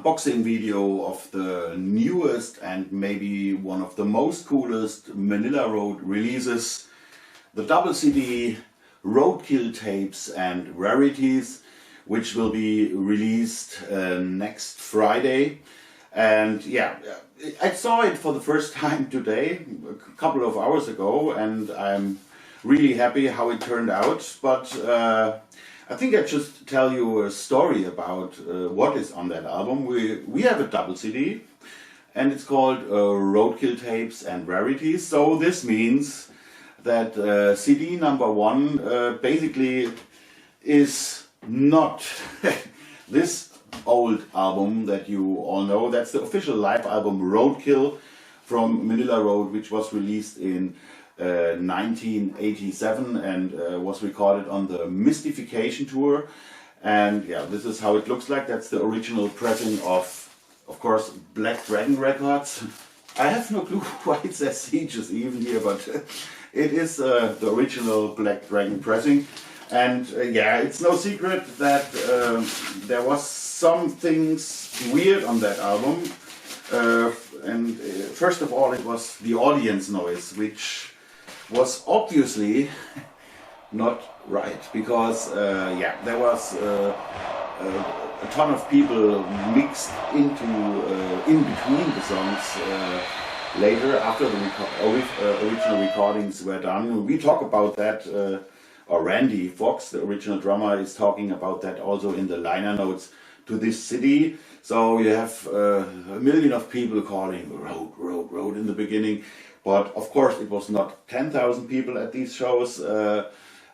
unboxing video of the newest and maybe one of the most coolest Manilla Road releases, the double CD Roadkill tapes and Rarities, which will be released next Friday. And yeah, I saw it for the first time today, a couple of hours ago, and I'm really happy how it turned out. But I think I'll just tell you a story about what is on that album. We have a double CD, and it's called Roadkill Tapes and Rarities. So this means that CD number one basically is not this old album that you all know. That's the official live album Roadkill from Manilla Road, which was released in 1987 and was recorded on the Mystification tour. And yeah, this is how it looks like. That's the original pressing of course, Black Dragon Records. I have no clue why it says Sieges even here, but it is the original Black Dragon pressing. And yeah, it's no secret that there was some things weird on that album. And first of all, it was the audience noise, which was obviously not right, because yeah, there was a ton of people mixed into in between the songs later, after the original recordings were done. We talk about that, or Randy Fox, the original drummer, is talking about that also in the liner notes to this CD. So you have a million of people calling road, road, road in the beginning. But of course it was not 10,000 people at these shows.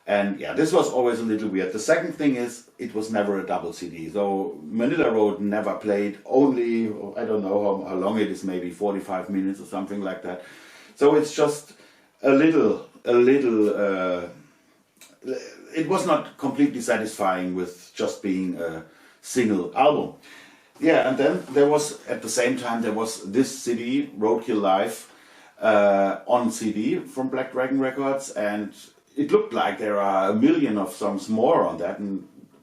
And yeah, this was always a little weird. The second thing is, it was never a double CD. So Manilla Road never played only, I don't know how long it is, maybe 45 minutes or something like that. So it's just a little, it was not completely satisfying with just being a single album. Yeah, and then there was, at the same time, there was this CD, Roadkill Live, on CD from Black Dragon Records, and it looked like there are a million of songs more on that,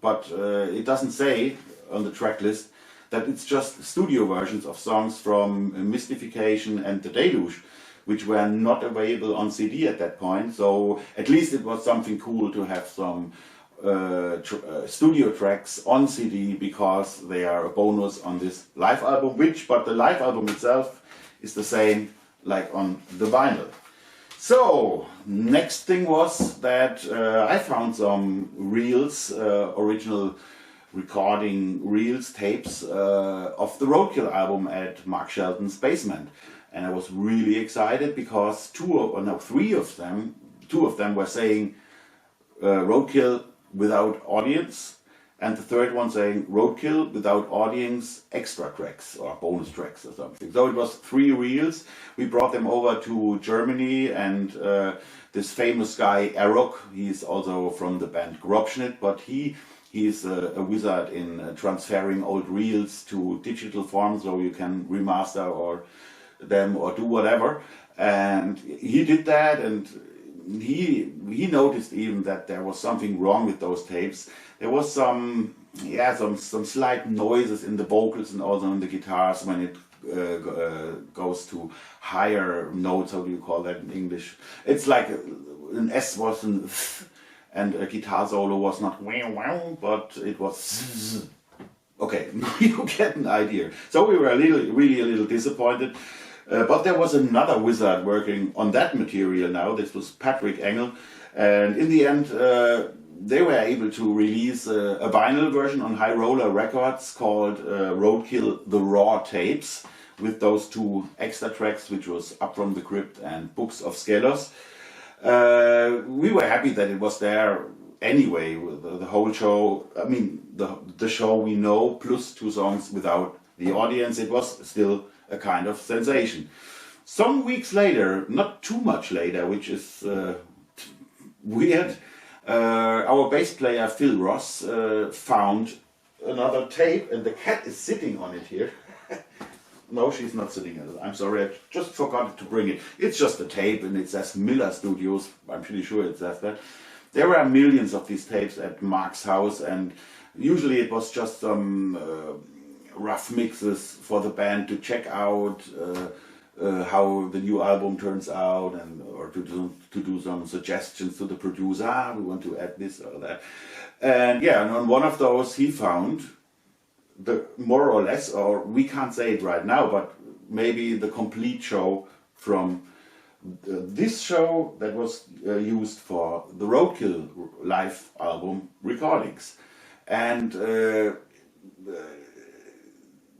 but it doesn't say on the track list that it's just studio versions of songs from Mystification and The Deluge, which were not available on CD at that point. So at least it was something cool to have some studio tracks on CD, because they are a bonus on this live album, but the live album itself is the same like on the vinyl. So next thing was that I found some reels, original recording reels, tapes of the Roadkill album at Mark Shelton's basement. And I was really excited because two of them were saying Roadkill without audience, and the third one saying Roadkill without audience, extra tracks or bonus tracks or something. So it was 3 reels. We brought them over to Germany, and this famous guy Erok, he's also from the band Grobschnitt, but he's a wizard in transferring old reels to digital form, so you can remaster or them or do whatever. And he did that, and he noticed even that there was something wrong with those tapes. There was some slight noises in the vocals and also in the guitars when it goes to higher notes. How do you call that in English? It's like an S was an and a guitar solo was not wow wow, but it was okay. You get an idea. So we were really a little disappointed. But there was another wizard working on that material now. This was Patrick Engel, and in the end they were able to release a vinyl version on High Roller Records called Roadkill The Raw Tapes, with those 2 extra tracks, which was Up From The Crypt and Books of Skelos. We were happy that it was there anyway, with the whole show. I mean, the show we know, plus 2 songs without the audience. It was still a kind of sensation. Some weeks later, not too much later, which is weird, our bass player Phil Ross found another tape, and the cat is sitting on it here. No, she's not sitting on it. I'm sorry, I just forgot to bring it. It's just a tape, and it says Miller Studios. I'm pretty sure it says that. There were millions of these tapes at Mark's house, and usually it was just some rough mixes for the band to check out how the new album turns out, and or to do some suggestions to the producer. We want to add this or that, and yeah, and on one of those he found the more or less, or we can't say it right now, but maybe the complete show from this show that was used for the Roadkill live album recordings. And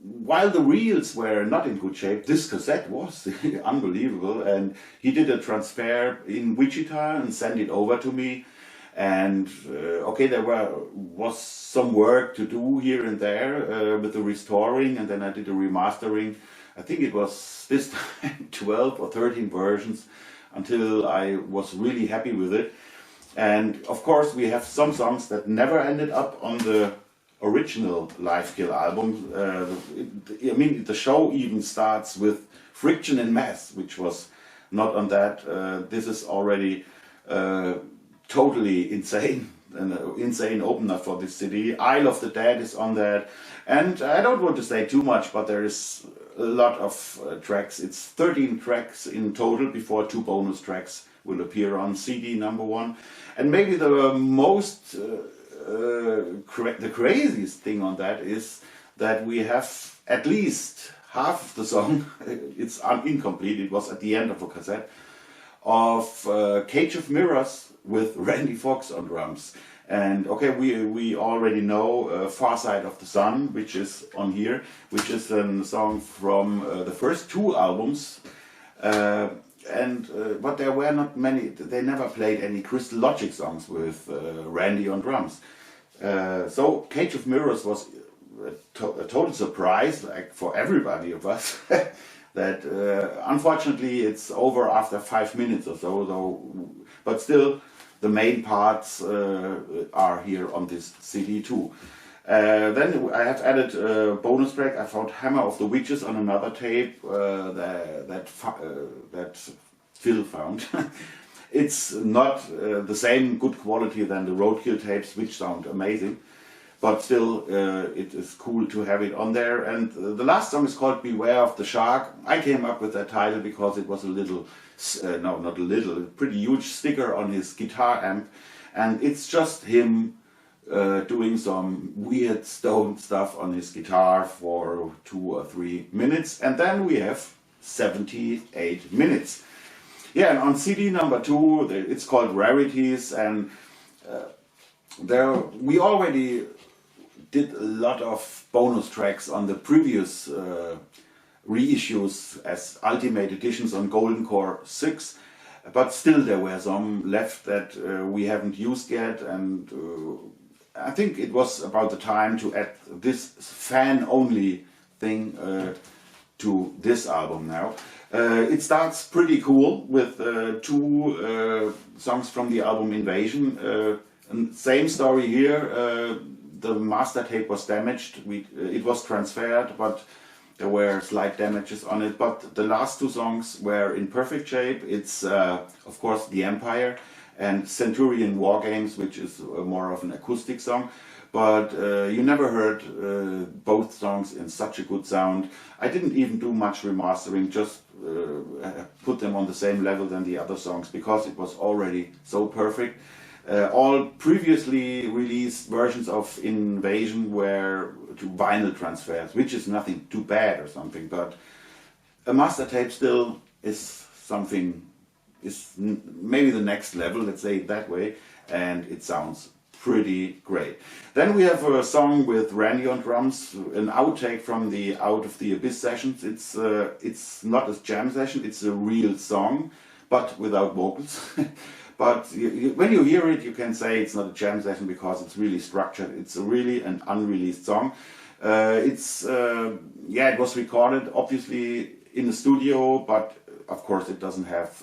while the reels were not in good shape, this cassette was unbelievable, and he did a transfer in Wichita and sent it over to me. And okay, there was some work to do here and there with the restoring, and then I did a remastering. I think it was this time 12 or 13 versions until I was really happy with it. And of course we have some songs that never ended up on the original Live Kill album. I mean, the show even starts with Friction in Mass, which was not on that. This is already totally insane, an insane opener for this CD. Isle of the Dead is on that. And I don't want to say too much, but there is a lot of tracks. It's 13 tracks in total before 2 bonus tracks will appear on CD number 1. And maybe the most, the craziest thing on that is that we have at least half of the song, it's incomplete, it was at the end of a cassette, of Cage of Mirrors with Randy Fox on drums. And okay, we already know Far Side of the Sun, which is on here, which is a song from the first 2 albums. But there were not many, they never played any Crystal Logic songs with Randy on drums. So Cage of Mirrors was a total surprise, like for everybody of us, that unfortunately it's over after 5 minutes or so, though, but still the main parts are here on this CD too. Then I have added a bonus track. I found Hammer of the Witches on another tape that Phil found. It's not the same good quality than the Roadkill tapes, which sound amazing, but still it is cool to have it on there. And the last song is called Beware of the Shark. I came up with that title because it was a little, no, not a little, a pretty huge sticker on his guitar amp, and it's just him doing some weird stone stuff on his guitar for 2 or 3 minutes, and then we have 78 minutes. Yeah, and on CD number 2, it's called Rarities, and there we already did a lot of bonus tracks on the previous reissues as Ultimate Editions on Golden Core 6, but still there were some left that we haven't used yet, and I think it was about the time to add this fan-only thing to this album now. It starts pretty cool with 2 songs from the album Invasion. And same story here. The master tape was damaged. It was transferred, but there were slight damages on it. But the last 2 songs were in perfect shape. It's of course The Empire and Centurion War Games, which is more of an acoustic song. But you never heard both songs in such a good sound. I didn't even do much remastering, just put them on the same level than the other songs because it was already so perfect. All previously released versions of Invasion were to vinyl transfers, which is nothing too bad or something, but a master tape still is something, is maybe the next level, let's say it that way, and it sounds pretty great. Then we have a song with Randy on drums, an outtake from the Out of the Abyss sessions. It's not a jam session, it's a real song, but without vocals. But when you hear it, you can say it's not a jam session because it's really structured. It's really an unreleased song. Yeah, it was recorded obviously in the studio, but of course it doesn't have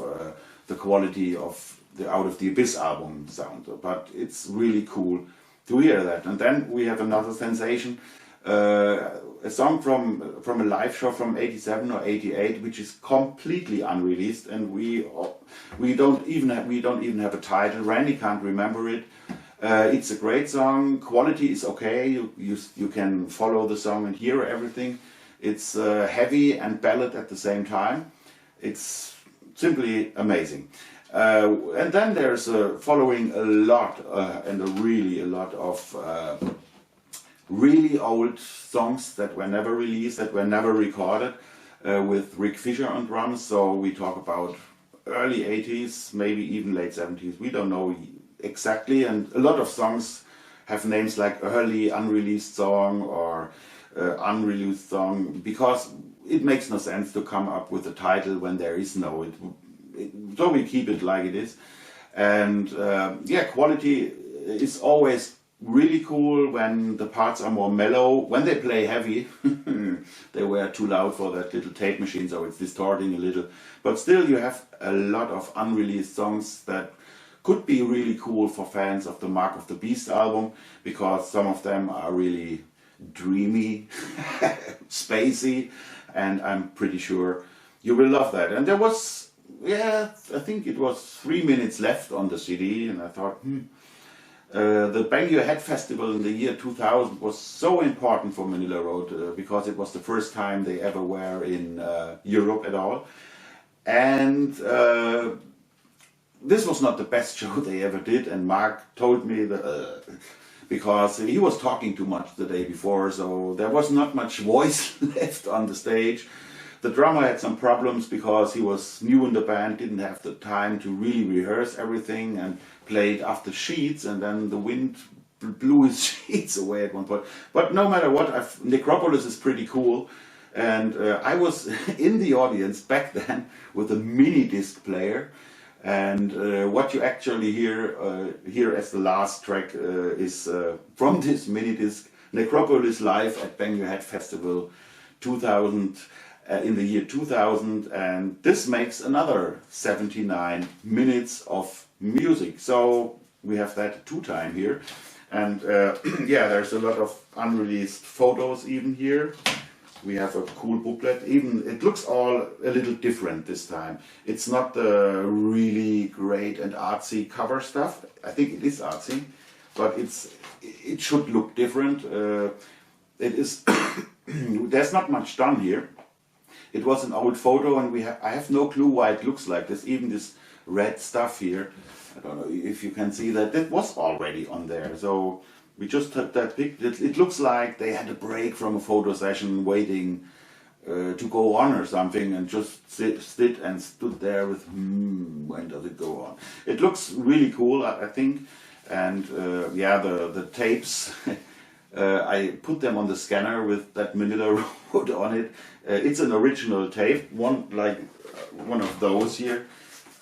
the quality of the Out of the Abyss album sound. But it's really cool to hear that. And then we have another sensation, a song from a live show from '87 or '88, which is completely unreleased, and we don't even have a title. Randy can't remember it. It's a great song. Quality is okay. You can follow the song and hear everything. It's heavy and ballad at the same time. It's simply amazing. And then there's following a lot and a lot of really old songs that were never released, that were never recorded, with Rick Fisher on drums. So we talk about early 80s, maybe even late 70s. We don't know exactly, and a lot of songs have names like early unreleased song or unreleased song, because it makes no sense to come up with a title when there is no. So we keep it like it is. And yeah, quality is always really cool when the parts are more mellow. When they play heavy, they were too loud for that little tape machine, so it's distorting a little. But still, you have a lot of unreleased songs that could be really cool for fans of the Mark of the Beast album, because some of them are really dreamy, spacey, and I'm pretty sure you will love that. And there was, yeah, I think it was 3 minutes left on the CD, and I thought, the Bang Your Head Festival in the year 2000 was so important for Manilla Road, because it was the first time they ever were in Europe at all. And this was not the best show they ever did, and Mark told me that because he was talking too much the day before, so there was not much voice left on the stage. The drummer had some problems because he was new in the band, didn't have the time to really rehearse everything, and played after sheets, and then the wind blew his sheets away at one point. But no matter what, Necropolis is pretty cool. And I was in the audience back then with a mini disc player, and what you actually hear as the last track is from this mini disc, Necropolis live at Bang Your Head Festival 2000, in the year 2000, and this makes another 79 minutes of music. So we have that 2-time here, and yeah, there's a lot of unreleased photos even here. We have a cool booklet. Even it looks all a little different this time. It's not the really great and artsy cover stuff. I think it is artsy, but it should look different. It is. There's not much done here. It was an old photo, and I have no clue why it looks like this. Even this red stuff here, I don't know if you can see that. It was already on there. So we just took that picture. It looks like they had a break from a photo session, waiting to go on or something, and just stood there with, when does it go on? It looks really cool, I think. And yeah, the tapes, I put them on the scanner with that Manilla Road on it. It's an original tape, one of those here.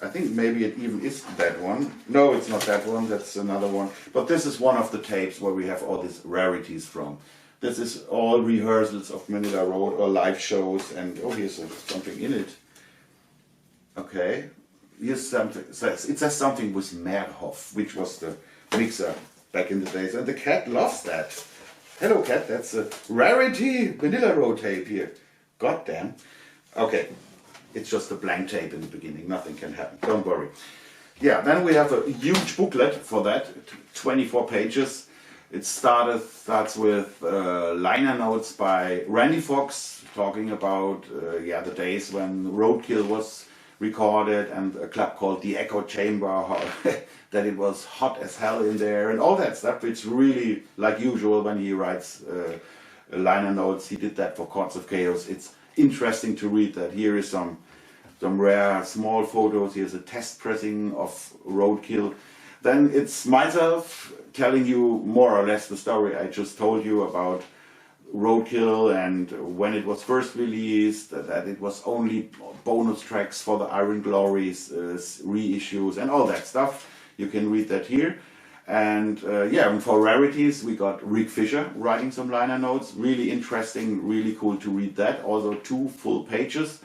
I think maybe it even is that one. No, it's not that one, that's another one. But this is one of the tapes where we have all these rarities from. This is all rehearsals of Manilla Road or live shows, and oh, here's something in it. Okay, here's something. It says something with Meerhof, which was the mixer back in the days, and the cat loves that. Hello cat, that's a rarity Manilla Road tape here. God damn. Okay. It's just a blank tape in the beginning, nothing can happen, don't worry. Yeah, then we have a huge booklet for that, 24 pages. It starts with liner notes by Randy Fox, talking about yeah, the days when Roadkill was recorded, and a club called the Echo Chamber, that it was hot as hell in there, and all that stuff. It's really like usual when he writes liner notes. He did that for Chords of Chaos. It's interesting to read that. Here is some rare small photos. Here's a test pressing of Roadkill. Then it's myself telling you more or less the story I just told you about Roadkill, and when it was first released, that it was only bonus tracks for the Iron Glories reissues and all that stuff. You can read that here. And yeah, and for Rarities we got Rick Fisher writing some liner notes. Really interesting, really cool to read that. Also 2 full pages.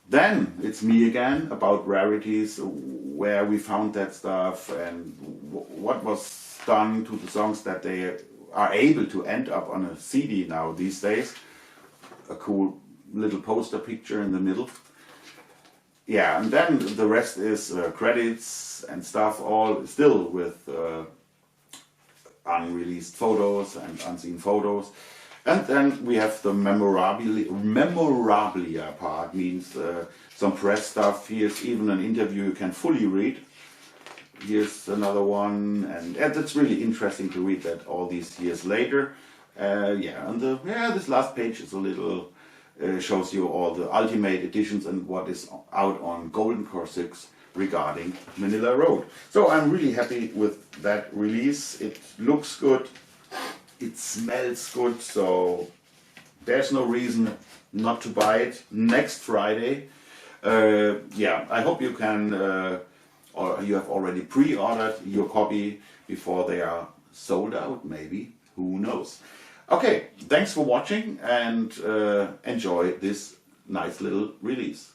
Then it's me again about Rarities, where we found that stuff and what was done to the songs that they are able to end up on a CD now these days. A cool little poster picture in the middle. Yeah, and then the rest is credits and stuff, all still with unreleased photos and unseen photos. And then we have the memorabilia part, means some press stuff. Here's even an interview you can fully read. Here's another one, and it's really interesting to read that all these years later. This last page is a little, shows you all the ultimate editions and what is out on Golden Core 6 regarding Manilla Road. So I'm really happy with that release. It looks good. It smells good, so there's no reason not to buy it next Friday. I hope you can, or you have already pre-ordered your copy before they are sold out, maybe. Who knows? Okay, thanks for watching and enjoy this nice little release.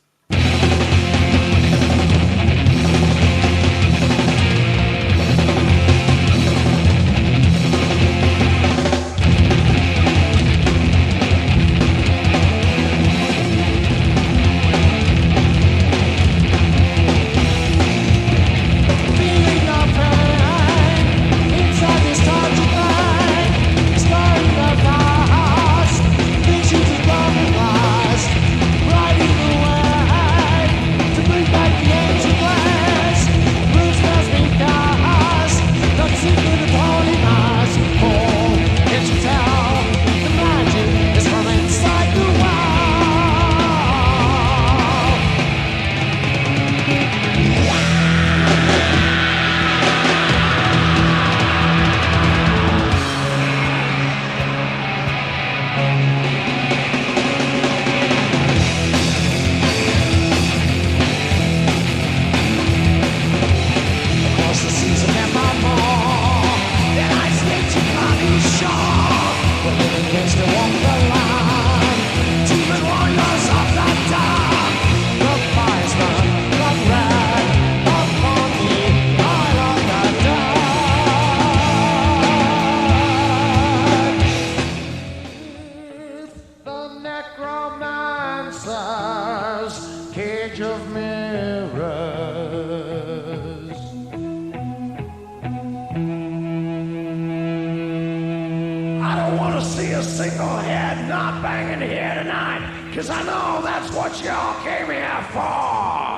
Cage of mirrors. I don't want to see a single head not banging here tonight, 'cause I know that's what y'all came here for.